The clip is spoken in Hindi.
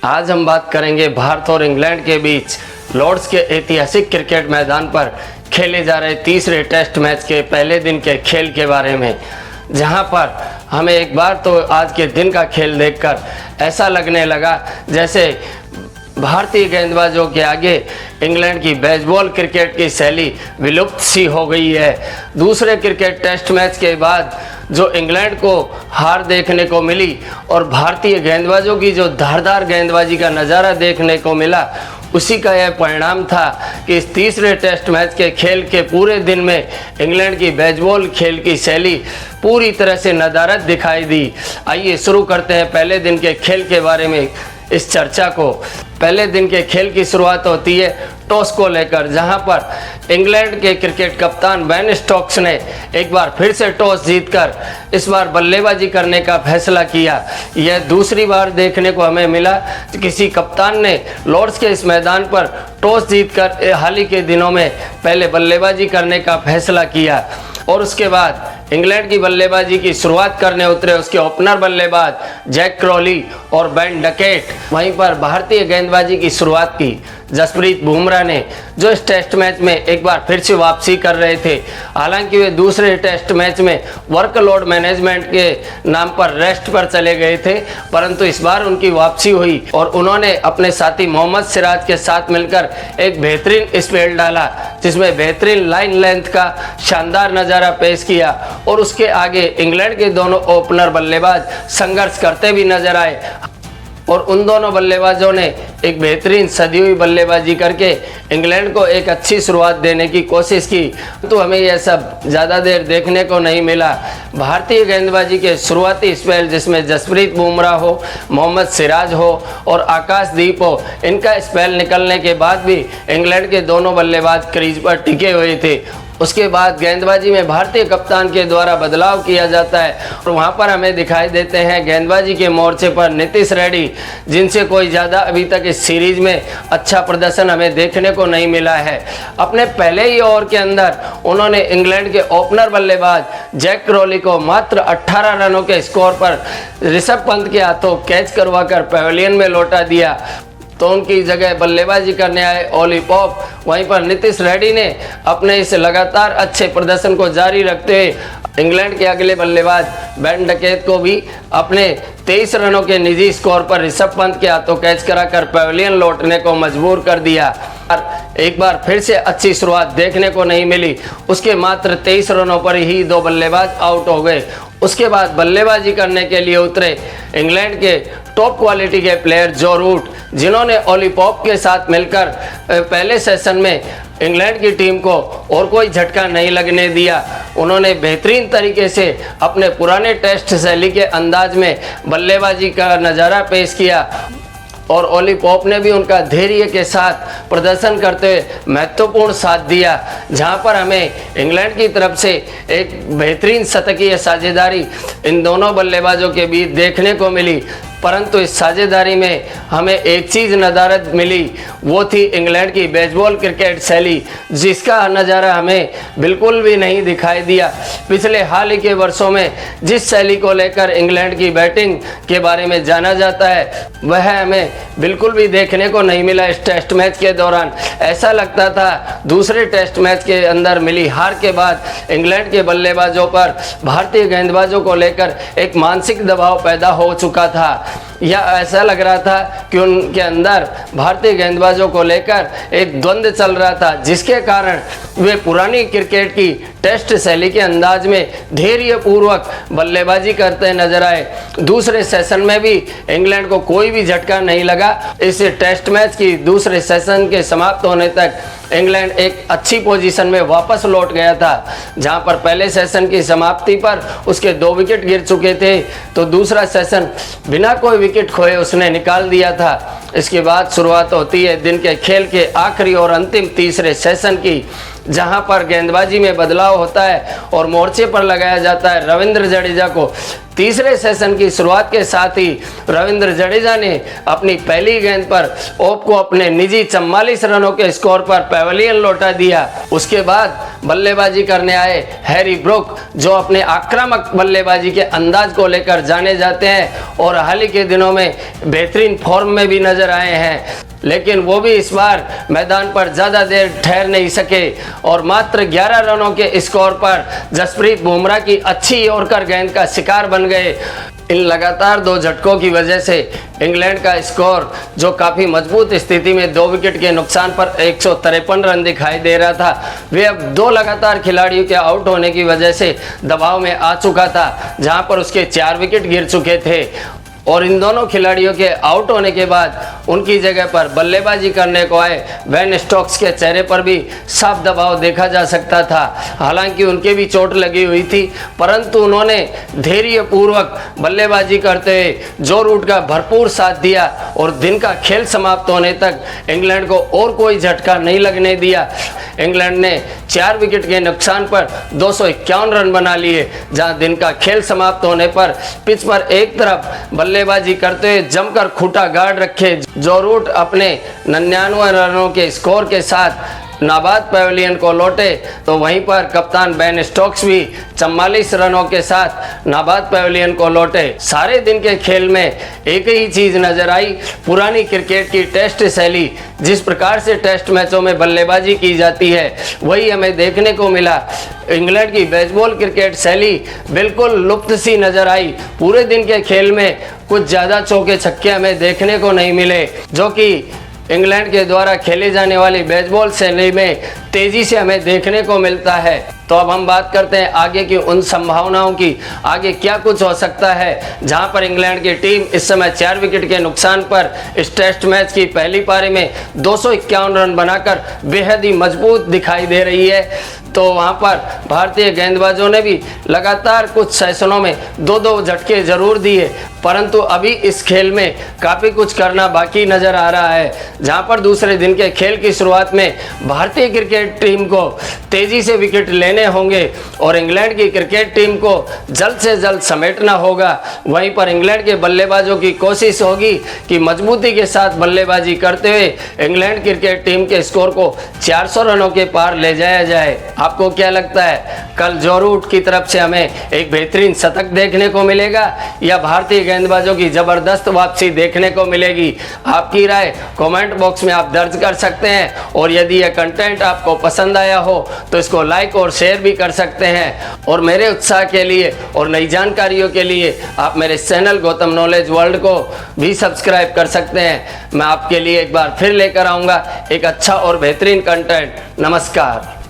आज हम बात करेंगे भारत और इंग्लैंड के बीच लॉर्ड्स के ऐतिहासिक क्रिकेट मैदान पर खेले जा रहे तीसरे टेस्ट मैच के पहले दिन के खेल के बारे में, जहां पर हमें एक बार तो आज के दिन का खेल देखकर ऐसा लगने लगा जैसे भारतीय गेंदबाजों के आगे इंग्लैंड की बेसबॉल क्रिकेट की शैली विलुप्त सी हो गई है। दूसरे क्रिकेट टेस्ट मैच के बाद जो इंग्लैंड को हार देखने को मिली और भारतीय गेंदबाजों की जो धारदार गेंदबाजी का नज़ारा देखने को मिला, उसी का यह परिणाम था कि इस तीसरे टेस्ट मैच के खेल के पूरे दिन में इंग्लैंड की बेसबॉल खेल की शैली पूरी तरह से नदारद दिखाई दी। आइए शुरू करते हैं पहले दिन के खेल के बारे में इस चर्चा को। पहले दिन के खेल की शुरुआत होती है टॉस को लेकर, जहां पर इंग्लैंड के क्रिकेट कप्तान बेन स्टोक्स ने एक बार फिर से टॉस जीतकर इस बार बल्लेबाजी करने का फैसला किया। यह दूसरी बार देखने को हमें मिला कि किसी कप्तान ने लॉर्ड्स के इस मैदान पर टॉस जीतकर हाल ही के दिनों में पहले बल्लेबाजी करने का फैसला किया और उसके बाद इंग्लैंड की बल्लेबाजी की शुरुआत करने उतरे उसके ओपनर बल्लेबाज जैक क्रॉली और बेन डकेट। वहीं पर भारतीय गेंदबाजी की शुरुआत की जसप्रीत बुमराह ने, जो इस टेस्ट मैच में एक बार फिर से वापसी कर रहे थे। हालांकि वे दूसरे टेस्ट मैच में वर्कलोड मैनेजमेंट के नाम पर रेस्ट पर चले गए थे, परंतु इस बार उनकी वापसी हुई और उन्होंने अपने साथी मोहम्मद सिराज के साथ मिलकर एक बेहतरीन स्पेल डाला, जिसमें बेहतरीन लाइन लेंथ का शानदार नज़ारा पेश किया और उसके आगे इंग्लैंड के दोनों ओपनर बल्लेबाज संघर्ष करते भी नजर आए और उन दोनों बल्लेबाजों ने एक बेहतरीन सदी हुई बल्लेबाजी करके इंग्लैंड को एक अच्छी शुरुआत देने की कोशिश की। तो हमें यह सब ज़्यादा देर देखने को नहीं मिला। भारतीय गेंदबाजी के शुरुआती स्पेल, जिसमें जसप्रीत बुमराह हो, मोहम्मद सिराज हो और आकाशदीप हो, इनका स्पेल निकलने के बाद भी इंग्लैंड के दोनों बल्लेबाज क्रीज पर टिके हुए थे। उसके बाद गेंदबाजी में भारतीय कप्तान के द्वारा बदलाव किया जाता है और वहां पर हमें दिखाई देते हैं गेंदबाजी के मोर्चे पर नीतीश रेड्डी, जिनसे कोई ज़्यादा अभी तक इस सीरीज में अच्छा प्रदर्शन हमें देखने को नहीं मिला है। अपने पहले ही ओवर के अंदर उन्होंने इंग्लैंड के ओपनर बल्लेबाज जैक क्रॉली को मात्र 18 रनों के स्कोर पर ऋषभ पंत के हाथों कैच करवाकर पवेलियन में लौटा दिया। तो उनकी जगह बल्लेबाजी करने आए ओली पॉप। वहीं पर नीतीश रेड्डी ने अपने इस लगातार अच्छे प्रदर्शन को जारी रखते हुए इंग्लैंड के अगले बल्लेबाज बेन डकेट को भी अपने 23 रनों के निजी स्कोर पर ऋषभ पंत के हाथों कैच कराकर पवेलियन लौटने को मजबूर कर दिया। और एक बार फिर से अच्छी शुरुआत देखने को नहीं मिली। उसके मात्र 23 रनों पर ही दो बल्लेबाज आउट हो गए। उसके बाद बल्लेबाजी करने के लिए उतरे इंग्लैंड के टॉप क्वालिटी के प्लेयर जो रूट, जिन्होंने ओली पॉप के साथ मिलकर पहले सेशन में इंग्लैंड की टीम को और कोई झटका नहीं लगने दिया। उन्होंने बेहतरीन तरीके से अपने पुराने टेस्ट शैली के अंदाज में बल्लेबाजी का नज़ारा पेश किया और ओली पॉप ने भी उनका धैर्य के साथ प्रदर्शन करते हुए महत्वपूर्ण साथ दिया, जहां पर हमें इंग्लैंड की तरफ से एक बेहतरीन शतकीय साझेदारी इन दोनों बल्लेबाजों के बीच देखने को मिली। परंतु इस साझेदारी में हमें एक चीज़ नज़ारत मिली, वो थी इंग्लैंड की बेसबॉल क्रिकेट शैली, जिसका नज़ारा हमें बिल्कुल भी नहीं दिखाई दिया। पिछले हाल ही के वर्षों में जिस शैली को लेकर इंग्लैंड की बैटिंग के बारे में जाना जाता है, वह हमें बिल्कुल भी देखने को नहीं मिला इस टेस्ट मैच के दौरान। ऐसा लगता था दूसरे टेस्ट मैच के अंदर मिली हार के बाद इंग्लैंड के बल्लेबाजों पर भारतीय गेंदबाजों को लेकर एक मानसिक दबाव पैदा हो चुका था, या ऐसा लग रहा था कि उनके अंदर भारतीय गेंदबाजों को लेकर एक द्वंद्व चल रहा था, जिसके कारण वे पुरानी क्रिकेट की टेस्ट शैली के अंदाज में धैर्यपूर्वक बल्लेबाजी करते नजर आए। दूसरे सेशन में भी इंग्लैंड को कोई भी झटका नहीं लगा। इस टेस्ट मैच की दूसरे सेशन के समाप्त होने तक इंग्लैंड एक अच्छी पोजीशन में वापस लौट गया था, जहां पर पहले सेशन की समाप्ति पर उसके 2 विकेट गिर चुके थे, तो दूसरा सेशन बिना कोई विकेट खोए उसने निकाल दिया था। इसके बाद शुरुआत होती है दिन के खेल के आखिरी और अंतिम तीसरे सेशन की, जहां पर गेंदबाजी में बदलाव होता है और मोर्चे पर लगाया जाता है रविंद्र जडेजा को। तीसरे सेशन की शुरुआत के साथ ही रविंद्र जडेजा ने अपनी पहली गेंद पर ओप को अपने निजी 44 रनों के स्कोर पर पेविलियन लौटा दिया। उसके बाद बल्लेबाजी करने आए हैरी ब्रूक, जो अपने आक्रामक बल्लेबाजी के अंदाज को लेकर जाने जाते हैं और हाल ही के दिनों में बेहतरीन फॉर्म में भी नजर आए हैं, लेकिन वो भी इस बार मैदान पर ज़्यादा देर ठहर नहीं सके और मात्र 11 रनों के स्कोर पर जसप्रीत बुमराह की अच्छी यॉर्कर गेंद का शिकार बन गए। इन लगातार 2 झटकों की वजह से इंग्लैंड का स्कोर, जो काफ़ी मजबूत स्थिति में 2 विकेट के नुकसान पर 153 रन दिखाई दे रहा था, वे अब 2 लगातार खिलाड़ियों के आउट होने की वजह से दबाव में आ चुका था, जहां पर उसके 4 विकेट गिर चुके थे। और इन दोनों खिलाड़ियों के आउट होने के बाद उनकी जगह पर बल्लेबाजी करने को आए बेन स्टोक्स के चेहरे पर भी साफ दबाव देखा जा सकता था। हालांकि उनके भी चोट लगी हुई थी, परंतु उन्होंने धैर्यपूर्वक बल्लेबाजी करते हुए जो रूट का भरपूर साथ दिया और दिन का खेल समाप्त होने तक इंग्लैंड को और कोई झटका नहीं लगने दिया। इंग्लैंड ने 4 विकेट के नुकसान पर 251 रन बना लिए, जहां दिन का खेल समाप्त होने पर पिच पर एक तरफ बल्लेबाजी करते हुए जमकर खूंटा गाड़ रखे जो रूट अपने 99 रनों के स्कोर के साथ नाबाद पेविलियन को लौटे, तो वहीं पर कप्तान बेन स्टोक्स भी 44 रनों के साथ नाबाद पेविलियन को लौटे। सारे दिन के खेल में एक ही चीज नजर आई, पुरानी क्रिकेट की टेस्ट शैली। जिस प्रकार से टेस्ट मैचों में बल्लेबाजी की जाती है वही हमें देखने को मिला। इंग्लैंड की बेसबॉल क्रिकेट शैली बिल्कुल लुप्त सी नजर आई। पूरे दिन के खेल में कुछ ज़्यादा चौके छक्के हमें देखने को नहीं मिले, जो कि इंग्लैंड के द्वारा खेली जाने वाली बेसबॉल शैली में तेजी से हमें देखने को मिलता है। तो अब हम बात करते हैं आगे की उन संभावनाओं की, आगे क्या कुछ हो सकता है, जहां पर इंग्लैंड की टीम इस समय 4 विकेट के नुकसान पर इस टेस्ट मैच की पहली पारी में 251 रन बनाकर बेहद ही मजबूत दिखाई दे रही है। तो वहां पर भारतीय गेंदबाजों ने भी लगातार कुछ सेशनों में 2-2 झटके जरूर दिए, परंतु अभी इस खेल में काफ़ी कुछ करना बाकी नज़र आ रहा है। जहां पर दूसरे दिन के खेल की शुरुआत में भारतीय क्रिकेट टीम को तेज़ी से विकेट लेने होंगे और इंग्लैंड की क्रिकेट टीम को जल्द से जल्द समेटना होगा। वहीं पर इंग्लैंड के बल्लेबाजों की कोशिश होगी कि मजबूती के साथ बल्लेबाजी करते हुए इंग्लैंड क्रिकेट टीम के स्कोर को 400 रनों के पार ले जाया जाए। आपको क्या लगता है, कल जो रूट की तरफ से हमें एक बेहतरीन शतक देखने को मिलेगा या भारतीय गेंदबाजों की जबरदस्त वापसी देखने को मिलेगी? आपकी राय कमेंट बॉक्स में आप दर्ज कर सकते हैं और यदि यह कंटेंट आपको पसंद आया हो तो इसको लाइक और शेयर भी कर सकते हैं। और मेरे उत्साह के लिए और नई जानकारियों के लिए आप मेरे चैनल गौतम नॉलेज वर्ल्ड को भी सब्सक्राइब कर सकते हैं। मैं आपके लिए एक बार फिर लेकर आऊँगा एक अच्छा और बेहतरीन कंटेंट। नमस्कार।